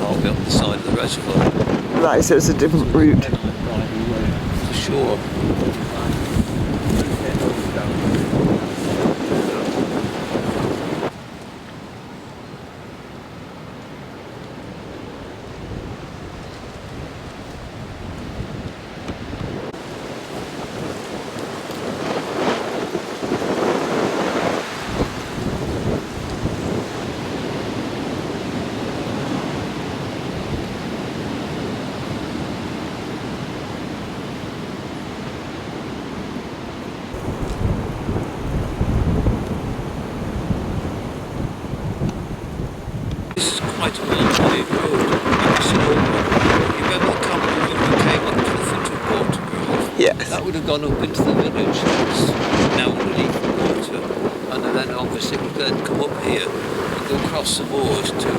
partly up the side of the reservoir. Right, so it's a different route. For sure. This is quite a well-paved road. It's an old one. You remember the company when we came up to the foot of Watergrove? Yes. That would have gone up into the village. It's now underneath the water. And then obviously would then come up here and go across the moors to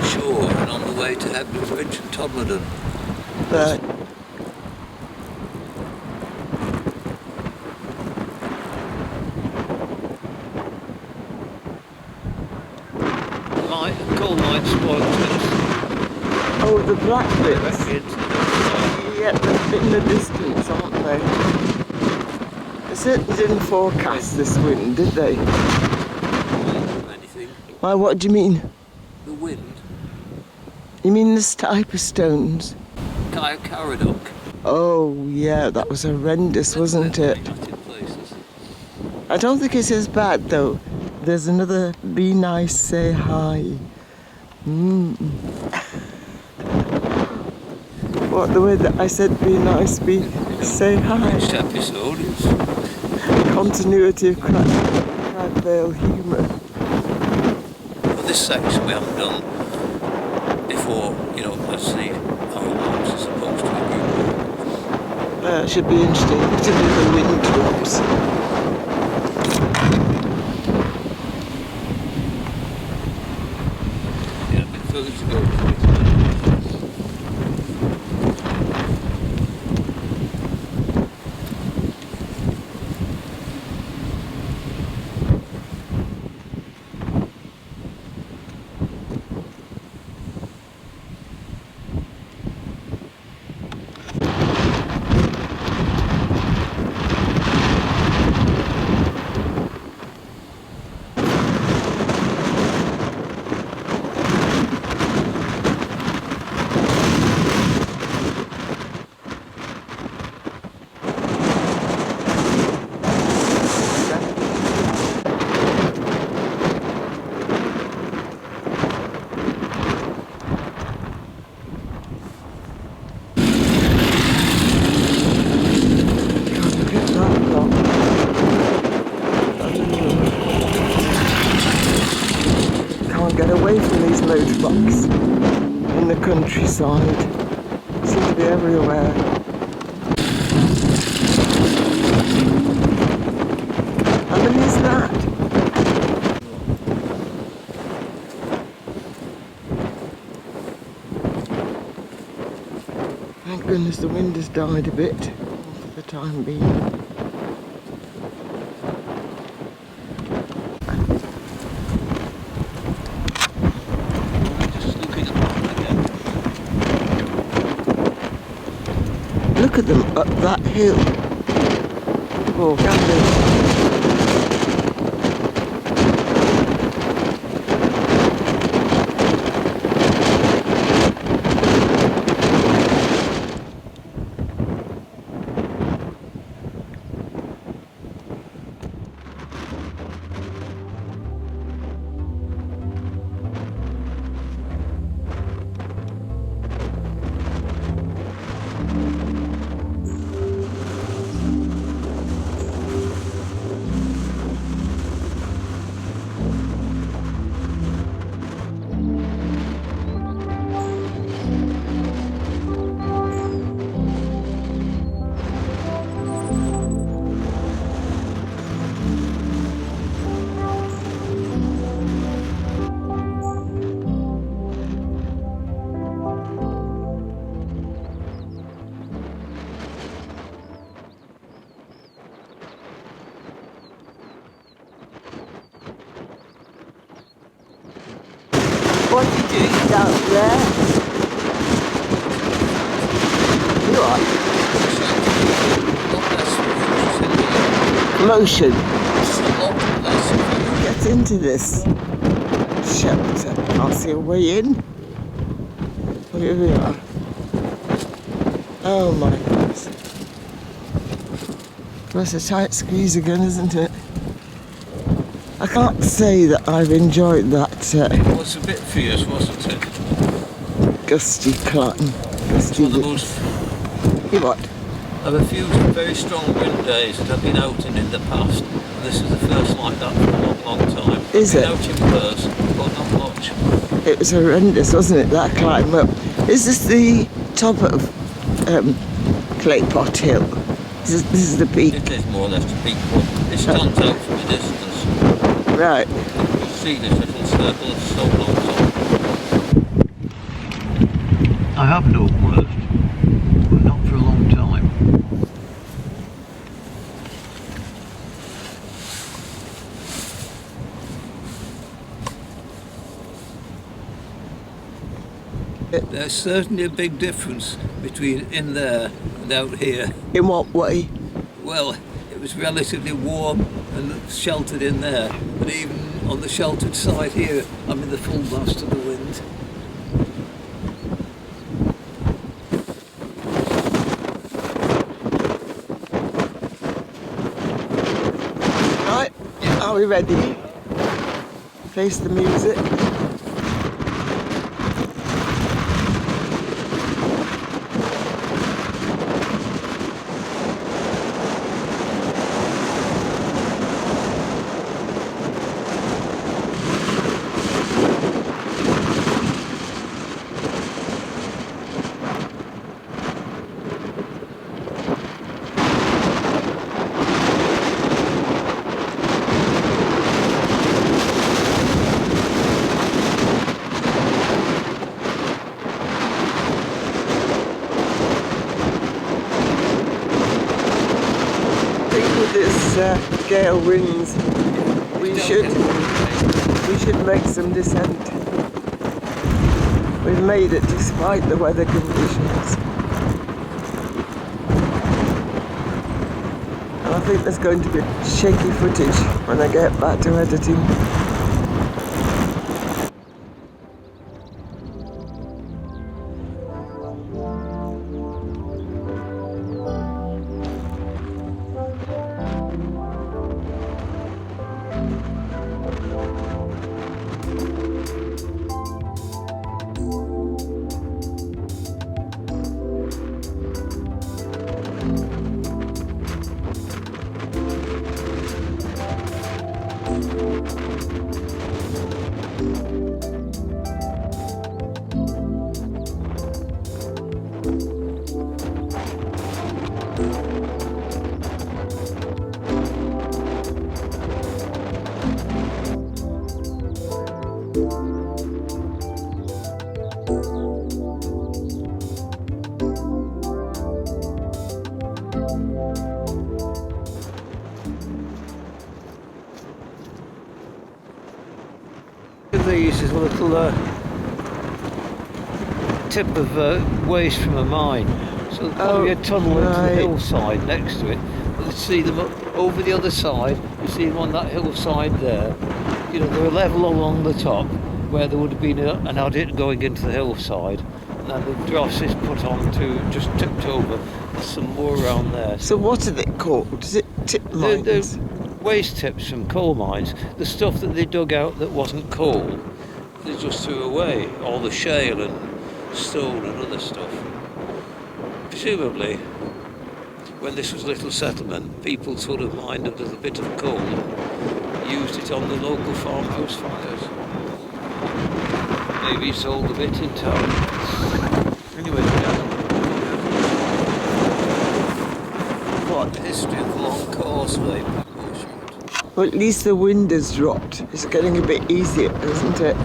shore and on the way to Hebden Bridge and Todmorden. Right. Coal mine spoiled tennis. Oh, the black bits. Directly into the Yeah, they're in the distance, aren't they? They certainly didn't forecast this wind, did they? anything. Why, what do you mean? The wind. You mean this type of stones? Caradoc. Oh, yeah, that was horrendous, wasn't it? I don't think it's as bad, though. There's another be nice, say hi. What, the way that I said be nice, say hi. Next episode is Continuity of Cradvale humour. well, this section we haven't done before, you know, let's see how long as opposed to a group. It should be interesting, particularly the wind drops. Yeah, a bit further to go. Get away from these motorbikes in the countryside. Seem to be everywhere. How many is that? Thank goodness the wind has died a bit for the time being. Look at them up that hill. Oh, Candlelight. What are you doing down there? what? A lot less Motion. ferocious in here. It's a lot less ferocious. Get into this shelter. I'll see a way in. Here we are. Oh my goodness. That's a tight squeeze again, isn't it? I can't say that I've enjoyed that It was a bit fierce, wasn't it? gusty climb. It's one of the most... What? Of a few very strong wind days that I've been out in the past. And this is the first like that for a long, long time. Is it? I've been out in worse, but not much. It was horrendous, wasn't it, that climb up? Is this the top of Claypot Hill? This is the peak. It is more or less the peak, but it stands out from a distance. Right. You see this little circle of stone on top. I have no worst, but not for a long time. There's certainly a big difference between in there and out here. In what way? Well, it was relatively warm and sheltered in there, but even on the sheltered side here, I'm in the full blast of the wind. Right, are we ready? Face the music. This gale winds, we should make some descent. We've made it despite the weather conditions. And I think there's going to be shaky footage when I get back to editing. These is a little tip of waste from a mine. So there's probably a tunnel into the hillside next to it. But you see them up over the other side. You see them on that hillside there. You know, they're level along the top where there would have been an adit going into the hillside. And then the dross is put on to just tipped over. There's some more around there. So what are they called? Is it tip mines? Waste tips from coal mines, the stuff that they dug out that wasn't coal, they just threw away, all the shale and stone and other stuff. Presumably, when this was a little settlement, people sort of mined a little bit of coal and used it on the local farmhouse fires. Maybe sold a bit in town. Anyway, what? The history of the long causeway. Well, at least the wind has dropped. It's getting a bit easier, isn't it?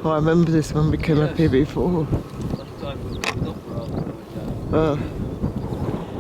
Oh, I remember this when we came up here before. Well,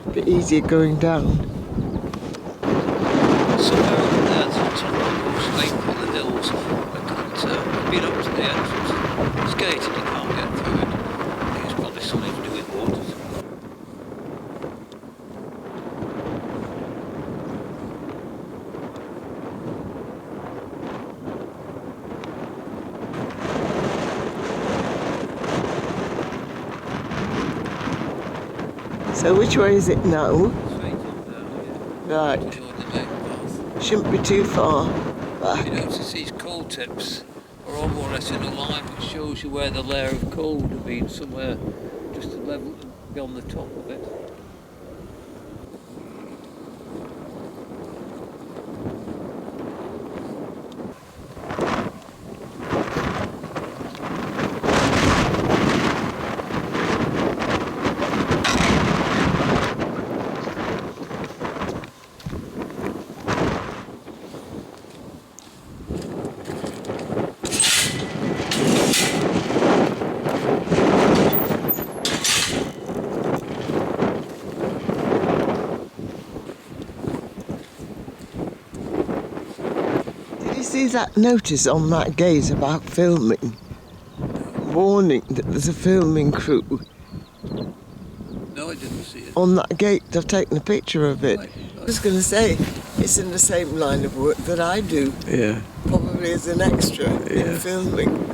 a bit easier going down. Somewhere over there, to the top of those Claypot Hills, I couldn't So which way is it now? Straight on down here. Right, Toward the main path. shouldn't be too far back. You notice these coal tips are all more or less in a line, which shows you where the layer of coal would have been, somewhere just a level beyond the top of it. See that notice on that gate about filming? Warning that there's a filming crew. No, I didn't see it. On that gate, I've taken a picture of it. Right. I was going to say, it's in the same line of work that I do, Yeah. probably as an extra in filming.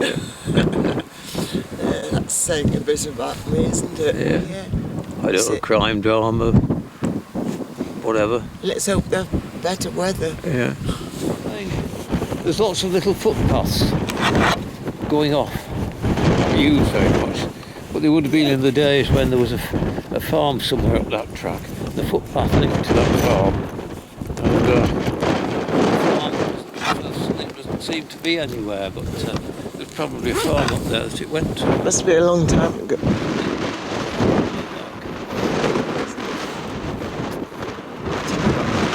That's saying a bit about me, isn't it? Yeah. I That's don't know, it. crime drama, whatever. Let's hope they've better weather. Yeah. There's lots of little footpaths going off, not used very much, but they would have been in the days when there was a farm somewhere up that track. The footpath linked to that farm, and the farm doesn't seem to be anywhere, but there's probably a farm up there that it went to. Must be a long time ago.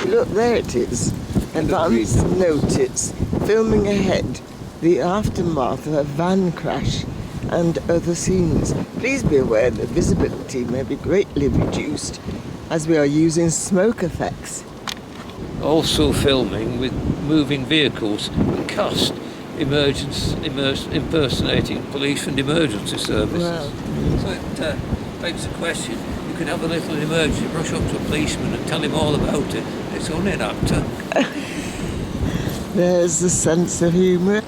Look, there it is. Advance notice. Filming ahead. The aftermath of a van crash and other scenes. Please be aware that visibility may be greatly reduced as we are using smoke effects. Also filming with moving vehicles and cast impersonating police and emergency services. Wow. So it begs the question, you can have a little emergency, rush up to a policeman and tell him all about it. It's only an actor. There's the sense of humour.